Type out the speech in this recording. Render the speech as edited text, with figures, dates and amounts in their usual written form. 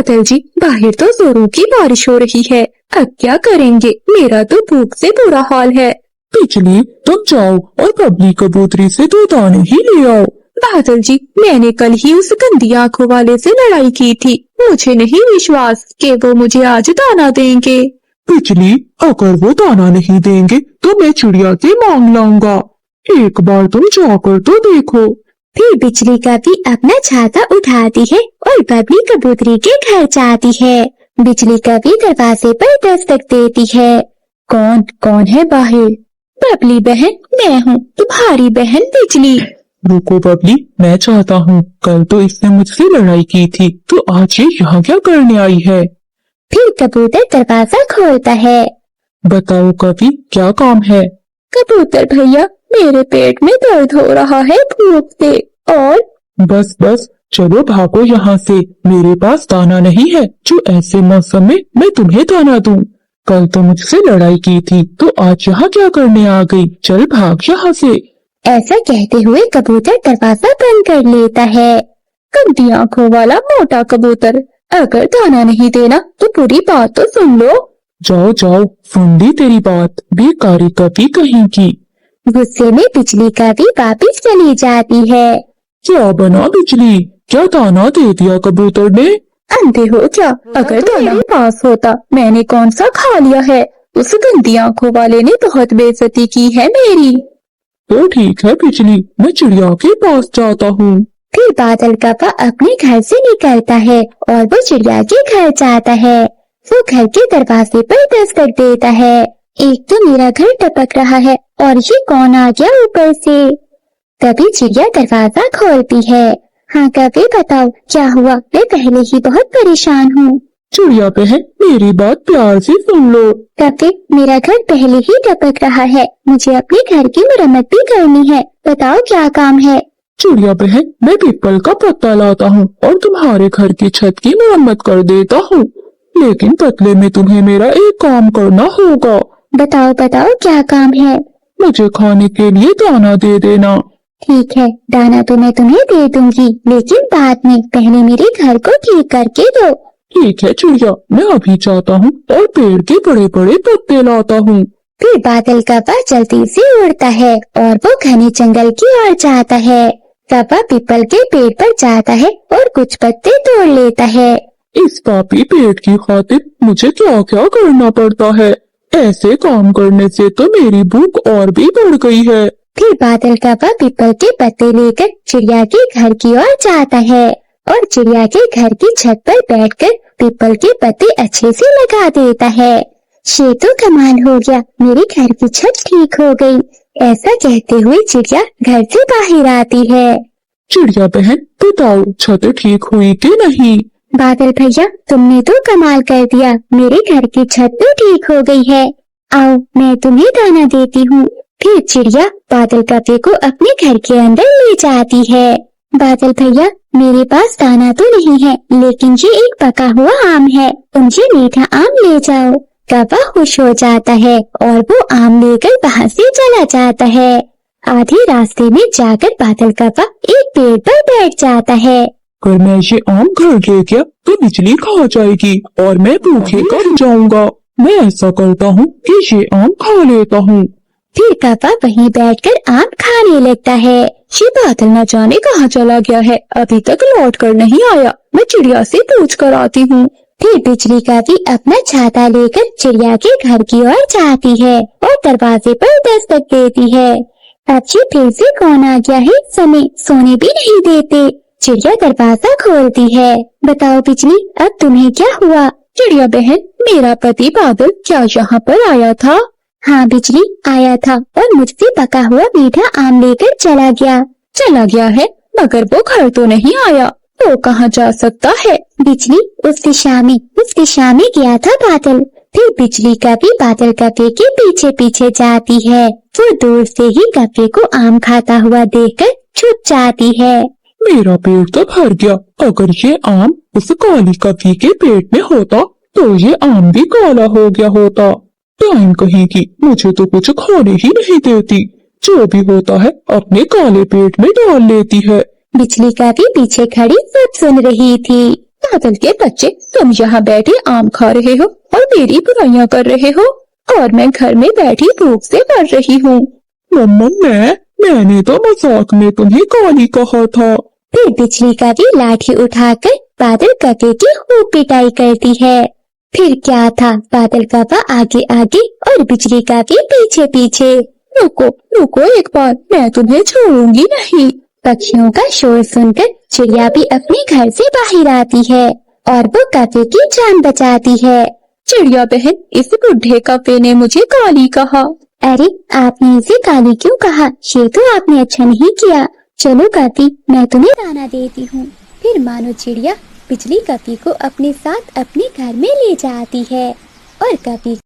बादल जी, बाहर तो जोरों की बारिश हो रही है। अब क्या करेंगे? मेरा तो भूख से बुरा हाल है। बिजली, तुम जाओ और बबली कबूतरी से 2 दाने ही ले आओ। बादल जी, मैंने कल ही उस गंदी आंखों वाले से लड़ाई की थी। मुझे नहीं विश्वास कि वो मुझे आज दाना देंगे। बिजली, अगर वो दाना नहीं देंगे तो मैं चिड़िया से मांग लाऊंगा। एक बार तुम जाकर तो देखो। फिर बिजली कभी अपना छाता उठाती है और बबली कबूतरी के घर जाती है। बिजली कभी दरवाजे पर दस्तक देती है। कौन कौन है बाहर? बबली बहन, मैं हूँ, तुम्हारी बहन बिजली। रुको बबली, मैं चाहता हूँ, कल तो इसने मुझसे लड़ाई की थी, तो आज ये यहाँ क्या करने आई है? फिर कबूतर दरवाजा खोलता है। बताओ कभी, क्या काम है? कबूतर भैया, मेरे पेट में दर्द हो रहा है भूख से। और बस बस, चलो भागो यहाँ से। मेरे पास दाना नहीं है जो ऐसे मौसम में मैं तुम्हें दाना दूं। कल तो मुझसे लड़ाई की थी, तो आज यहाँ क्या करने आ गई? चल भाग यहाँ से। ऐसा कहते हुए कबूतर दरवाजा बंद कर लेता है। गंदी आंखों वाला मोटा कबूतर, अगर दाना नहीं देना तो पूरी बात तो सुन लो। जाओ जाओ, सुन ली तेरी बात, बेकारी कभी कहीं की। गुस्से में बिजली कभी वापिस चली जाती है। क्या बना बिजली? क्या दाना दे दिया कबूतर ने? अंधे हो क्या? अगर दाना मेरे पास होता, मैंने कौन सा खा लिया है? उस गंदी आंखों वाले ने बहुत बेइज्जती की है मेरी। तो ठीक है बिजली, मैं चिड़िया के पास जाता हूँ। फिर बादल कप्पा अपने घर से निकलता है और वो चिड़िया के घर जाता है। वो घर के दरवाजे पर दस्तक देता है। एक तो मेरा घर टपक रहा है और ये कौन आ गया ऊपर से? तभी चिड़िया दरवाजा खोलती है। हाँ कभी बताओ क्या हुआ? मैं पहले ही बहुत परेशान हूँ। चिड़िया बहन, मेरी बात प्यार से सुन लो। कभी मेरा घर पहले ही टपक रहा है, मुझे अपने घर की मरम्मत भी करनी है। बताओ क्या काम है? चिड़िया बहन, मैं पीपल का पत्ता लाता हूँ और तुम्हारे घर की छत की मरम्मत कर देता हूँ, लेकिन बदले में तुम्हें मेरा एक काम करना होगा। बताओ बताओ क्या काम है? मुझे खाने के लिए दाना दे देना। ठीक है, दाना तो मैं तुम्हें दे दूंगी, लेकिन बाद में। पहले मेरे घर को ठीक करके दो। ठीक है चिड़िया, मैं अभी जाता हूँ और पेड़ के बड़े बड़े पत्ते लाता हूँ। फिर बादल कप्पा जल्दी से उड़ता है और वो घने जंगल की ओर जाता है। कप्पा पीपल के पेड़ पर जाता है और कुछ पत्ते तोड़ लेता है। इस पापी पेड़ की खातिर मुझे क्या क्या करना पड़ता है। ऐसे काम करने से तो मेरी भूख और भी बढ़ गई है। फिर बादल कप्पा पीपल के पत्ते लेकर चिड़िया के घर की ओर जाता है और चिड़िया के घर की छत पर बैठकर पीपल के पत्ते अच्छे से लगा देता है। ये तो कमाल हो गया, मेरे घर की छत ठीक हो गई। ऐसा कहते हुए चिड़िया घर से बाहर आती है। चिड़िया बहन, बताओ छत ठीक हुई कि नहीं? बादल भैया, तुमने तो कमाल कर दिया, मेरे घर की छत तो ठीक हो गई है। आओ मैं तुम्हें दाना देती हूँ। फिर चिड़िया बादल कप्पे को अपने घर के अंदर ले जाती है। बादल भैया, मेरे पास दाना तो नहीं है, लेकिन ये एक पका हुआ आम है, तुम ये मीठा आम ले जाओ। कप्पा खुश हो जाता है और वो आम लेकर वहाँ से चला जाता है। आधे रास्ते में जाकर बादल कप्पा एक पेड़ पर बैठ जाता है। अगर मैं ये आम घर ले गया तो बिजली खा जाएगी और मैं भूखे मर जाऊंगा। मैं ऐसा करता हूँ कि ये आम खा लेता हूँ। फिर कप्पा वहीं बैठकर आम खाने लगता है। ये बादल न जाने कहाँ चला गया है, अभी तक लौट कर नहीं आया। मैं चिड़िया से पूछ कर आती हूँ। फिर बिजली कभी अपना छाता लेकर चिड़िया के घर की ओर जाती है और दरवाजे पर दस्तक देती है। अब ये फिर से कौन आ गया है? समय सोने भी नहीं देते। चिड़िया दरवाजा खोलती है। बताओ बिजली, अब तुम्हें क्या हुआ? चिड़िया बहन, मेरा पति बादल क्या यहाँ पर आया था? हाँ बिजली, आया था और मुझसे पका हुआ मीठा आम लेकर चला गया है, मगर वो घर तो नहीं आया। वो कहाँ जा सकता है? बिजली, उस दिशा में गया था बादल। फिर बिजली कभी बादल कप्पे के पीछे पीछे जाती है। वो दूर से ही कप्पे को आम खाता हुआ देखकर छुप जाती है। मेरा पेट तो भर गया। अगर ये आम उस काली कप्पी के पेट में होता तो ये आम भी काला हो गया होता। टाइम कहीं की, मुझे तो कुछ खाने ही नहीं देती। जो भी होता है अपने काले पेट में डाल लेती है। बिजली कभी पीछे खड़ी सब सुन रही थी। बादल के बच्चे, तुम यहाँ बैठे आम खा रहे हो और मेरी बुराइयां कर रहे हो, और मैं घर में बैठी भूख से मर रही हूँ। मम्मा मैंने तो मजाक में तुम्हें काली कहा था। फिर बिजली का भी लाठी उठाकर बादल कव्वे की खूब पिटाई करती है। फिर क्या था, बादल कव्वा आगे आगे और बिजली का भी पीछे पीछे। रुको रुको एक बार, मैं तुम्हें छोड़ूंगी नहीं। पक्षियों का शोर सुनकर चिड़िया भी अपने घर से बाहर आती है और वो कव्वे की जान बचाती है। चिड़िया बहन, इस बुढ़े कव्वे ने मुझे काली कहा। अरे आपने इसे काली क्यों कहा? ये तो आपने अच्छा नहीं किया। चलो कव्वी, मैं तुम्हें दाना देती हूँ। फिर मानो चिड़िया बिजली कव्वी को अपने साथ अपने घर में ले जाती है और कव्वी